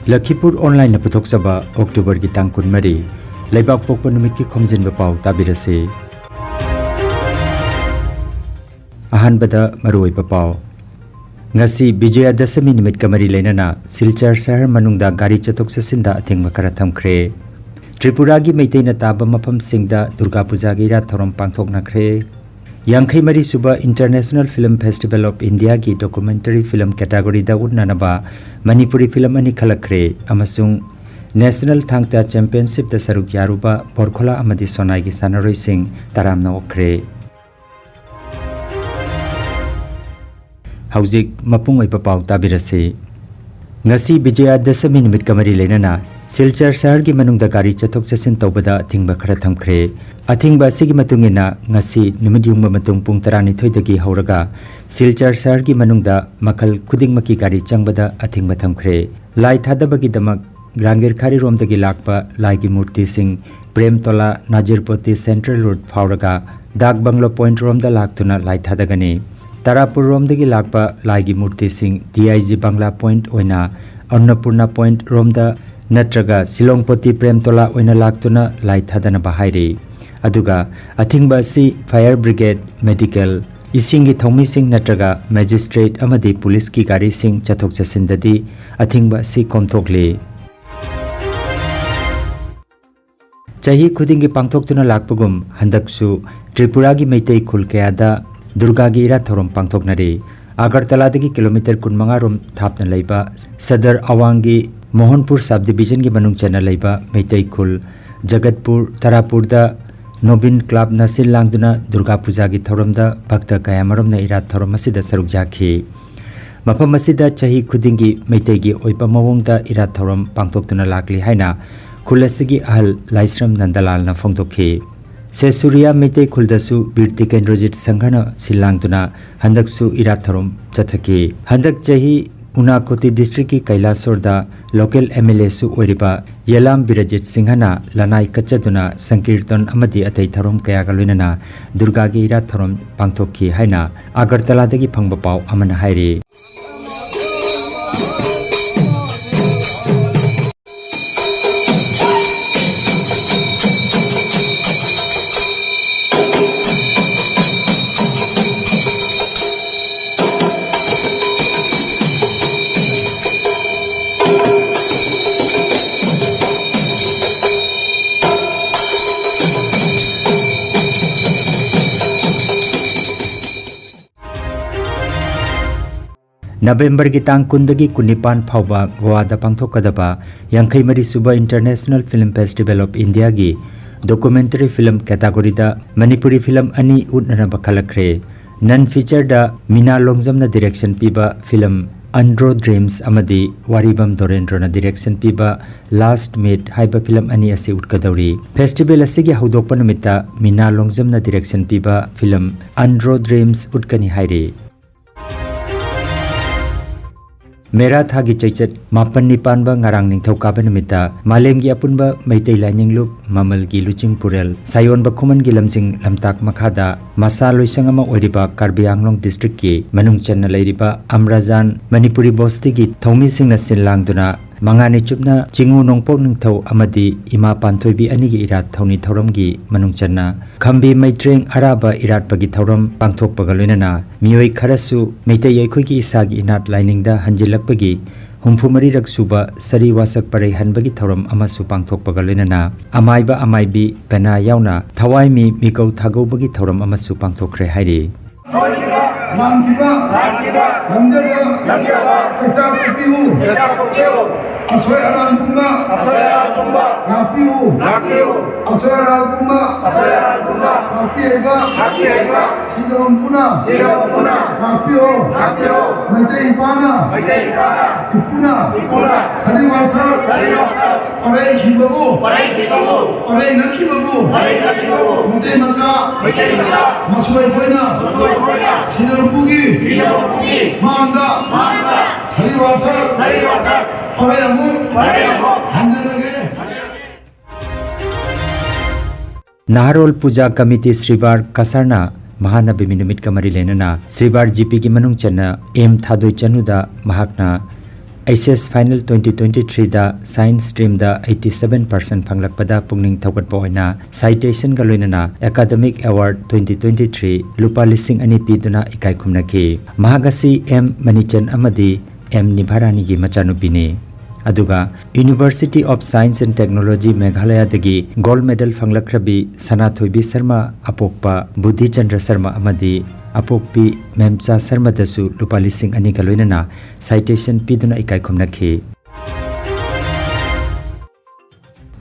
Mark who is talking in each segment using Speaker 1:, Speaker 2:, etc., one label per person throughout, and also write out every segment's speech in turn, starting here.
Speaker 1: Lakhipur online puthok saba October ki tang kun mari Laibak pokpa numit ki Khomjinba Pao tabirase. Ahanbada maroi Pao ngasi Bijaya Dasami nimit kamari lainana Silchar Sahar manungda gari chatok sasinda athengma kara thamkhre. Tripura gi meitei na taba mafam singda Durga Puja gi rat thorom pangthok nakhre. Yankhai mari suba International Film Festival of India ki documentary film category da udnanaba Manipuri film ani khalakre amasung National Thangta Championship da saruk yaruba Borkhola amadi Sonai gi sanaroi sing taramna okre. Haujik mapung oi Pao tabirase. Ngasi Bijaya Dasami nimit kamari lainana Silchar Sahar gi manungda gari chathok chasin tawbada athingba khara thamkhre. Athingba sigi matungina ngasi numit yungba matung pung 12 dagi hauraga Silchar Sahar gi manungda makhal khudingmaki gari changbada athingba thamkhre. Lai thadabagi damak Grangir Khari rom dagi lakpa lai gi murti sing Premtola Najirpoti Central Road phauraga Dak Banglo Point rom da laktuna lai thadagani. Tarapur rom dagi lakpa lai gi murti sing DIG Bangla Point oina Annapurna Point rom da natraga Silongpoti Premtola oina laktuna lai thadana bahairi. Aduga athingba si Fire Brigade Medical isingi thongmi sing natraga Magistrate amadi Police ki gari sing chathok chasindadi athingba si komthokle. Chahi khudingi pangthoktuna lakpagum handaksu Tripura gi meitei khul kayada Durga gi ira thorom pangthoknari. Agartala dagi kilometer 15 rom thapna leiba Sadar Awangi Mohanpur subdivision gi manung chana leiba meitei khul Jagatpur Tarapur da Nobin Club nasil langduna Durga Puja gi thoramda bhakta kayamarom na ira thorom asida saruk jakhi. Mafam asida chahi khudingi meitei gi oipa mawongda ira thorom pangthoktuna lakli haina Kulasigi ahal Laisram Nandalal na phongdokhi. Sesuriya meitei khuldasu Birti Kendrojit Sanghana silangtuna handaksu ira thorom chathaki. Handak chahi Unakoti district ki Kailasor da local MLA su oiriba Yelam Birajit Singhana lanai kachaduna sankirtan amadi atai tharom kaya galwinana Durga gi ira thorom pangthokhi haina Agartala dagi phangba pau amana hairi. November ki tang kundagi kunipan phawba Goa da pangthokadaba Yankhai mari suba International Film Festival of India gi documentary film category da Manipuri film ani udnana bakhalakre. Non feature da Mina Longjamna direction piba film Andro Dreams amadi Waribam Dorendro na direction piba Last Mate haiba film ani ase utkadauri. Festival asigi haudokpa numita Mina Longjamna direction piba film Andro Dreams utkani haire. Mera thagi chaichat mapan nipan ba ngarang ningthau ka banamita malem gi apunba meitai laining lup mamal gi luching purel sayon ba khuman gi lamjing lamtak makhada masa loisang ama oiriba Karbi Anglong district ki manung channa leiriba Amrajan Manipuri bosti gi thomi singna sinlangduna mangani chupna chingu nongpok ningthau amadi ima panthoibi ani gi irat thoni thorom gi manung channa khambi maitreng araba irat pagi thorom pangthok pagaloinana mioi kharasu meitai yaikhoi gi isagi inat lining da hanjilakpagi humphumari rak suba sari wasak parei hanbagi thorom amasu pangthok pagaloinana amaiba amaibi pena yauna thawai mi mikau thagau bagi thorom amasu pangthokre hairi.
Speaker 2: Asoy aral kumba, ngapiu, asoy aral kumba, ngapiega, sidaram puna, ngapiu, mete ipana, ipuna, sariwasa, parai khibabu, parai nakibabu, mete maca, masuai poina, sidaram pugi, manda, sariwasa.
Speaker 1: Naharol Puja Committee Sribar Kasarna Mahanabi Minumit Kamari Lenana Sribar GP ki manung chana M Thadoi Chanuda Mahakna HS Final 2023 da Science Stream da 87% phanglakpada pungning thawgatpa oina citation ga loinana Academic Award 2023 lupa lising ani piduna ikai khumnaki mahagasi M Manichan amadi M Nibharani gi machanupini aduga University of Science and Technology Meghalaya dagi gold medal phanglakrabi Sanathoibi Sharma apokpa Buddhi Chandra Sharma amadi apokpi Memcha Sharma dasu lupa lising ani ga loinana citation piduna ikai khumnaki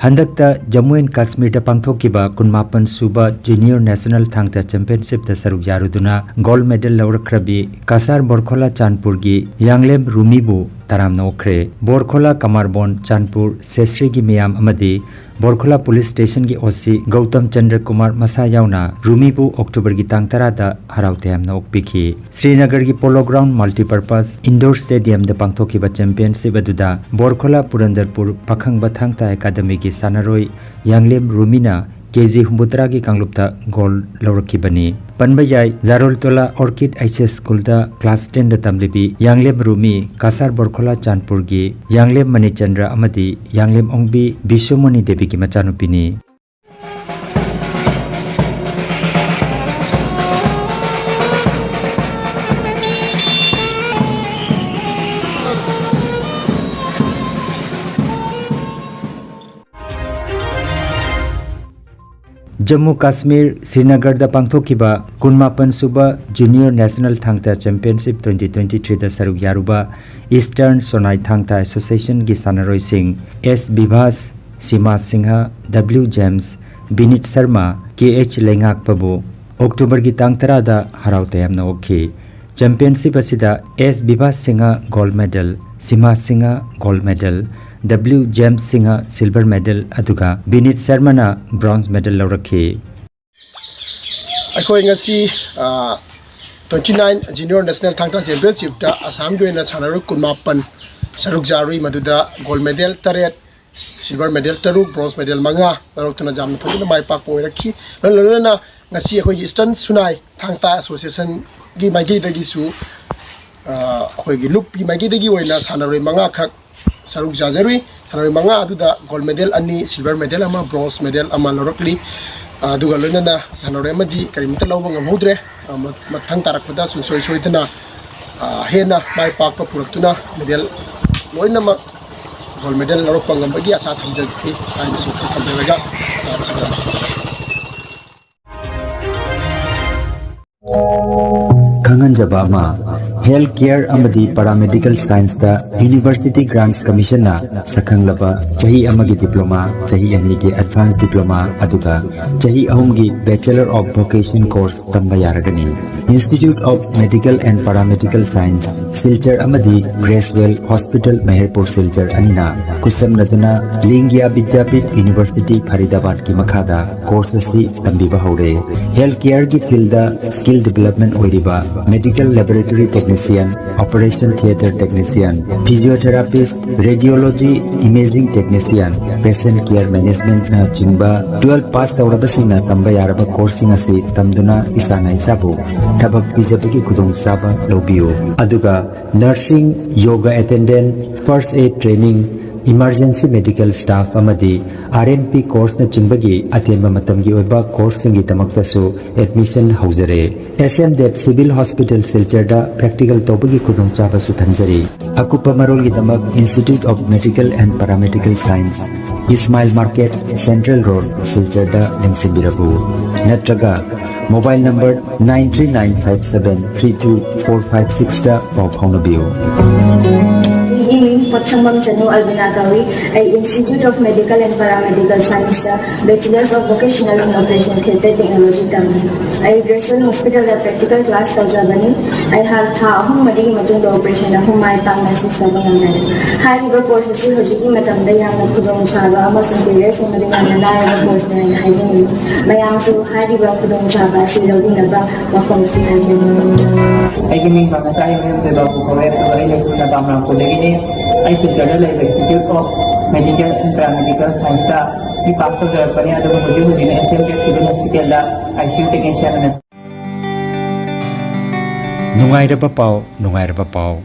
Speaker 1: Handakta Jammu and Kashmir da pangthokiba kunmapan suba Junior National Thangta Championship da saruk yaruduna gold medal lawrakrabi Kasar Borkhola Chandpur gi Yanglem Rumibu taram nokre Borkhola Kamarbon Chandpur Sesri gi miyam amadi Borkhola Police Station gi OC Gautam Chandra Kumar Masa yauna Rumibu October gi tang tara da harautayam na okpiki Srinagar gi Polo Ground Multipurpose Indoor Stadium da pangthokiba championship aduda Borkhola Purandarpur Pakhangba Thangta Academy gi Sanaroi Yanglem Rumina KG Humbutra gi Kanglupta gold lawrakibani Panbayai Zaroltola Orchid HS School da class 10 da tamlibi Yanglem Rumi Kasar Borkhola Chandpur gi Yanglem Manichandra amadi Yanglem Ongbi Bishomoni Devi gi machanupini Jammu Kashmir Srinagar da pangthokiba kunmapan suba Junior National Thangta Championship 2023 da saruk yaruba Eastern Sonai Thangta Association gi sanaroi sing S Bibhas Sima Singha W James Binit Sharma KH Lengak Pabu October gi tangtara da harautayam na okhi Championship asida S Bibhas Singha gold medal Sima Singha gold medal W James Singha silver medal aduga Binit Sharma na bronze medal lawrakhi
Speaker 3: अखोई ngasi 29 Junior National Thangta Championship da Assam gi oina sanaroi kunmapan saruk jarui maduda gold medal taret silver medal taruk bronze medal manga lawraktuna jamna phajina mai pak poirakhi lolona ngasi akhoi Eastern Sunai Thangta Association gi magi dagi su akhoi gi lup gi magi dagi oina sanaroi manga khak saruk jajarui sanaroi manga aduda gold medal ani silver medal ama bronze medal ama lawrakli aduga loinana sanaroi amadi karimta lawba ngamhodre mathang tarakpada sunsoi soitana hena mai pakpa puraktuna medal loinamak gold medal lawrakpa ngambagi asa thamjaki ai su thamjalaga
Speaker 1: Kangan Jabama Healthcare amadi Paramedical Science da University Grants Commission na Sakhanglaba Chahi amagi diploma Chahi ani gi Advanced Diploma aduga Chahi ahumgi Bachelor of Vocation course tamba yaragani Institute of Medical and Paramedical Science Silchar amadi Gracewell Hospital Meherpur Silchar anina kusam naduna Lingya Vidyapit University Faridabad ki makhada course asi tambiba haure Healthcare gi field da skill development oiriba Medical Laboratory Technician, Operation Theatre Technician, Physiotherapist, Radiology Imaging Technician, Patient Care Management na chingba 12 pass tawrabasina tamba yaraba coursing asi tamduna isana isabu thabak pijabagi kudong saba lobiyo aduga nursing yoga attendant first aid training Emergency Medical Staff amadi RNP course na chimbagi atenba matamgi oiba course singi tamaktasu admission haujare SM Dev Civil Hospital Silchar da practical tobagi kudong chaba su thanjari akupa marol gi tamak Institute of Medical and Paramedical Science Ismail Market Central Road Silchar da lengsimbirabu natraga mobile number 9395732456 da pau phaunabiu
Speaker 4: Potchambam Chanu Albinagawi, Institute of Medical and Paramedical Science, Bachelors of Vocational in Operation Theatre Technology Tamil. I Gracewell Hospital practical class Tajabani. I have Thahum Madi Matung Operation of my Pangas Sabang. High river courses Hojiki Matamda Yang Kudong Chaba, most interiors and Madina course and hygiene. Mayamsu High River Kudong Chaba, Silovina, Wafam Hygiene.
Speaker 5: I give me Manasai to the Correct Nabama Pulegini. I suggested Institute of Medical and Paramedical Science. The pastor Japani ada menguji di SM Civil Hospital da ICU technician.
Speaker 1: Nungairaba Pao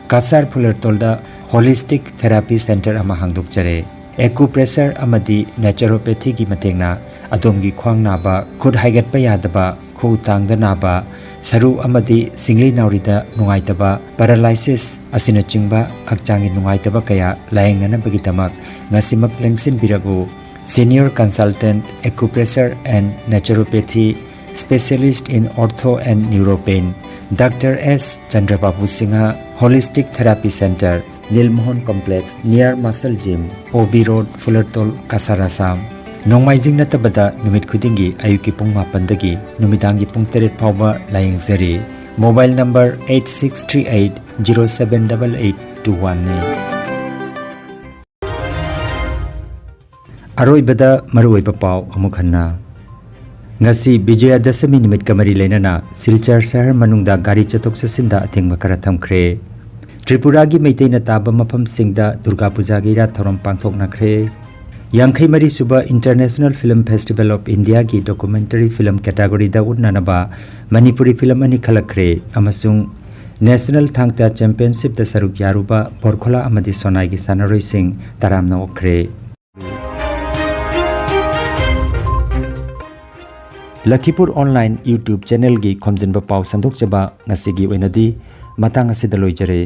Speaker 1: Kasar Pulertolda holistic therapy center ama hangdokjare acupressure amadi naturopathy gi matengna adomgi khwang naba khud haigatpa yadaba khu tangda naba saru amadi singli naurida nungaitaba paralysis asina chingba akchangi nungaitaba kaya laengna bagi tamak ngasimak lengsin birago senior consultant acupressure and naturopathy specialist in ortho and neuropain Dr. S. Chandrababu Singha Holistic Therapy Center Nilmohon Complex near Muscle Gym OB Road Fullertol Kasarasam Nongmaijing natabada numit khudingi ayuki pung 8 dagi numidangi pung 3 phawba layengzari mobile number 8638078821 ni Aroibada maruoiba paw amukhanna ngasi Bijaya Dasami nimit kamari leinana Silchar Sahar manungda gari chatok sasinda athengma kara thamkhre Tripura gi meiteina taba mafam singda Durga Puja gi ra thorom pangthokna khre Yankhai Mari Suba International Film Festival of India gi documentary film category da udnanaba Manipuri film ani khalakre amasung National Thangta Championship da saruk yaruba Borkhola amadi Sonai gi sanaroi sing taramna okre Lakhipuronline YouTube channel gi Khomjinba Pao sandok jaba ngasigi oinadi matang asidaloi jare